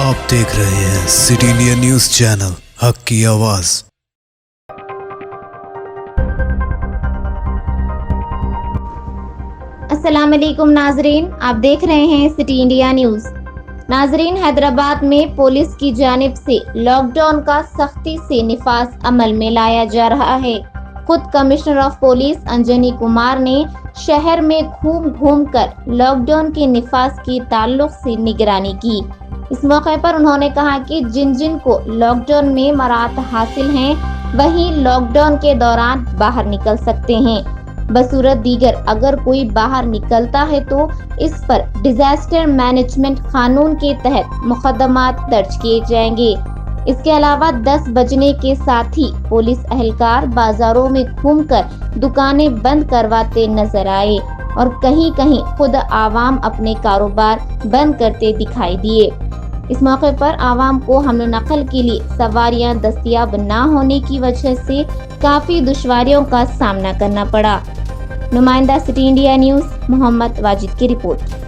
आप देख रहे हैं सिटी इंडिया न्यूज चैनल, हक की आवाज। अस्सलाम वालेकुम नाजरीन, आप देख रहे हैं सिटी इंडिया न्यूज। नाजरीन, हैदराबाद में पुलिस की जानिब से लॉकडाउन का सख्ती से निफाज अमल में लाया जा रहा है। खुद commissioner of police Anjani Kumar ने शहर में घूम कर लॉकडाउन के निफाज की ताल्लुक से निगरानी की। इस मौके पर उन्होंने कहा कि जिन जिन को लॉकडाउन में मराहत हासिल हैं, वही लॉकडाउन के दौरान बाहर निकल सकते हैं। बसूरत दीगर अगर कोई बाहर निकलता है तो इस पर डिजास्टर मैनेजमेंट कानून के तहत मुकदमात दर्ज किए जाएंगे। इसके अलावा 10 बजने के साथ ही पुलिस एहलकार बाजारों में घूमकर दुकानें बंद करवाते नजर आए और कहीं कहीं खुद आवाम अपने कारोबार बंद करते दिखाई दिए। इस मौके पर आवाम को हमलो नकल के लिए सवारियां दस्तयाब न होने की वजह से काफी दुश्वारियों का सामना करना पड़ा। नुमाइंदा City India News Mohammad Wajid की रिपोर्ट।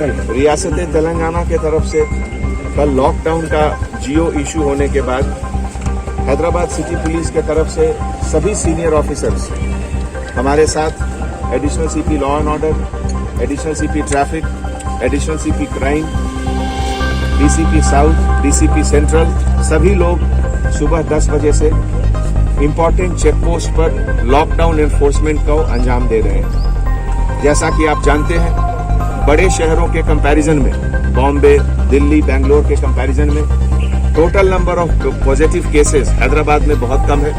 रियासत तेलंगाना के तरफ से कल लॉकडाउन का जियो इशू होने के बाद हैदराबाद सिटी पुलिस के तरफ से सभी सीनियर ऑफिसर्स हमारे साथ additional CP law and order, additional CP traffic, additional CP crime, DCP south, DCP central, सभी लोग सुबह 10 बजे से इंपॉर्टेंट चेक पोस्ट पर लॉकडाउन एनफोर्समेंट को अंजाम दे रहे हैं। जैसा कि आप जानते हैं, बड़े शहरों के कंपैरिजन में, बॉम्बे, दिल्ली, बेंगलोर के कंपैरिजन में total number of positive cases Hyderabad में बहुत कम है,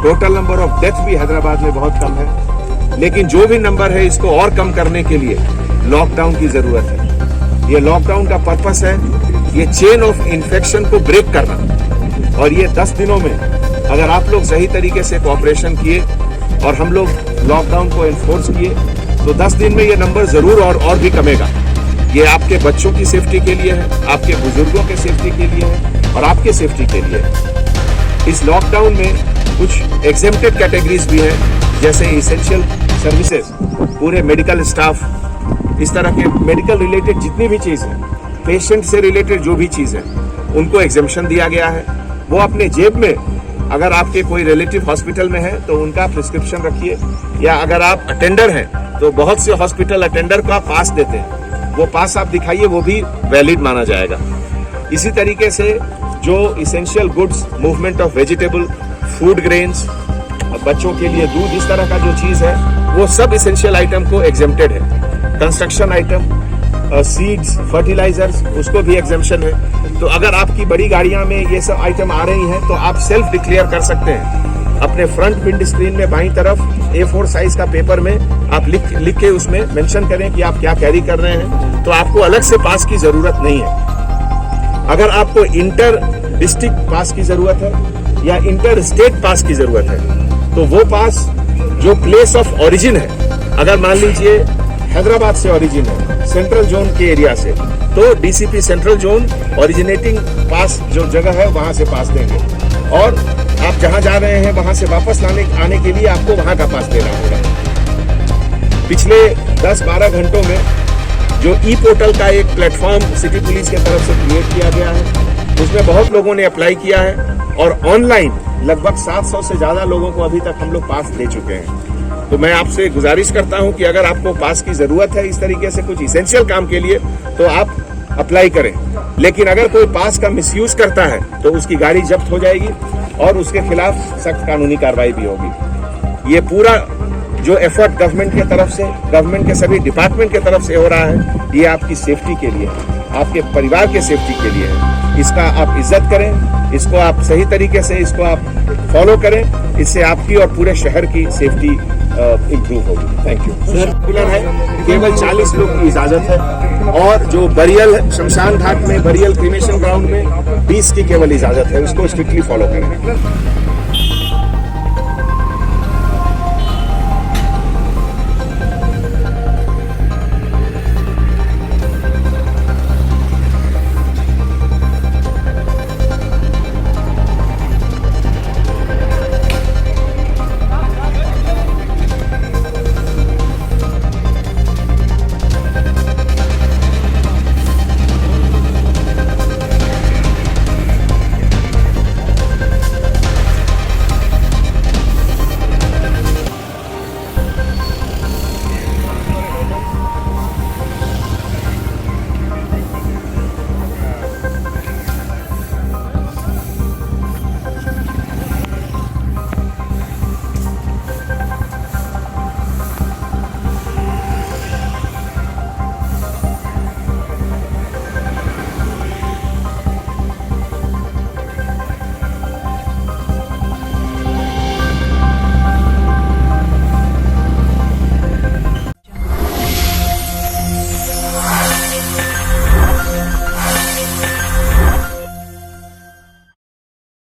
टोटल नंबर ऑफ डेथ भी हैदराबाद में बहुत कम है। लेकिन जो भी नंबर है, इसको और कम करने के लिए लॉकडाउन की जरूरत है। ये लॉकडाउन का पर्पस है ये चेन ऑफ इन्फेक्शन को ब्रेक करना, और ये 10 दिनों में अगर आप लोग सही तरीके से कोऑपरेशन किए और हम लोग लॉकडाउन को एनफोर्स किए तो 10 दिन में ये नंबर जरूर और भी कमेगा। ये आपके बच्चों की सेफ्टी के लिए है, आपके बुजुर्गों के सेफ्टी के लिए है और आपके सेफ्टी के लिए है। इस लॉकडाउन में कुछ एग्जेम्प्टेड कैटेगरीज भी हैं, जैसे इसेंशियल सर्विसेज, पूरे मेडिकल स्टाफ, इस तरह के मेडिकल रिलेटेड जितनी भी चीज़ है, पेशेंट से रिलेटेड जो भी चीज़ है, उनको एग्जेम्पशन दिया गया है। वो अपने जेब में, अगर आपके कोई रिलेटिव हॉस्पिटल में है तो उनका प्रिस्क्रिप्शन रखिए, या अगर आप अटेंडर हैं तो बहुत से हॉस्पिटल अटेंडर का पास देते हैं, वो पास आप दिखाइए, वो भी वैलिड माना जाएगा। इसी तरीके से जो essential goods, movement of vegetable, food grains, बच्चों के लिए दूध, इस तरह का जो चीज़ है, वो सब इसेंशियल आइटम को एग्जेम्प्टेड है। कंस्ट्रक्शन आइटम, सीड्स, फर्टिलाइजर्स, उसको भी एग्जेम्पशन है। तो अगर आपकी बड़ी गाड़ियां में ये सब आइटम आ रही हैं तो आप सेल्फ डिक्लेयर कर सकते हैं। अपने फ्रंट विंड स्क्रीन में बाईं तरफ A4 साइज का पेपर में आप लिख के उसमें मेंशन करें कि आप क्या कैरी कर रहे हैं, तो आपको अलग से पास की जरूरत नहीं है। अगर आपको इंटर डिस्ट्रिक्ट पास की जरूरत है या इंटर स्टेट पास की जरूरत है, तो वो पास जो प्लेस ऑफ ओरिजिन है, अगर मान लीजिए हैदराबाद से ओरिजिन है, सेंट्रल जोन के एरिया से, तो डीसीपी सेंट्रल जोन ओरिजिनेटिंग पास जो जगह है वहां से पास देंगे, और आप जहां जा रहे हैं वहां से वापस आने के लिए आपको वहां का पास देना होगा। पिछले 10-12 घंटों में जो ई पोर्टल का एक प्लेटफॉर्म सिटी पुलिस की तरफ से क्रिएट किया गया है, उसमें बहुत लोगों ने अप्लाई किया है और ऑनलाइन लगभग 700 से ज्यादा लोगों को अभी तक हम लोग पास दे चुके हैं। तो मैं आपसे गुजारिश करता हूं कि अगर आपको पास की जरूरत है इस तरीके से कुछ इसेंशियल काम के लिए, तो आप अप्लाई करें। लेकिन अगर कोई पास का मिसयूज करता है तो उसकी गाड़ी जब्त हो जाएगी और उसके खिलाफ सख्त कानूनी कार्रवाई भी होगी। ये पूरा जो एफर्ट गवर्नमेंट के तरफ से, गवर्नमेंट के सभी डिपार्टमेंट के तरफ से हो रहा है, ये आपकी सेफ्टी के लिए है, आपके परिवार के सेफ्टी के लिए है। इसका आप इज्जत करें, इसको आप सही तरीके से इसको आप फॉलो करें, इससे आपकी और पूरे शहर की सेफ्टी इम्प्रूव होगी। Thank you. सर्कुलर है, केवल 40 लोग की इजाजत है, और जो बरियल शमशान घाट में, बरियल क्रिमेशन ग्राउंड में 20 की केवल इजाजत है, उसको स्ट्रिक्टली फॉलो करें।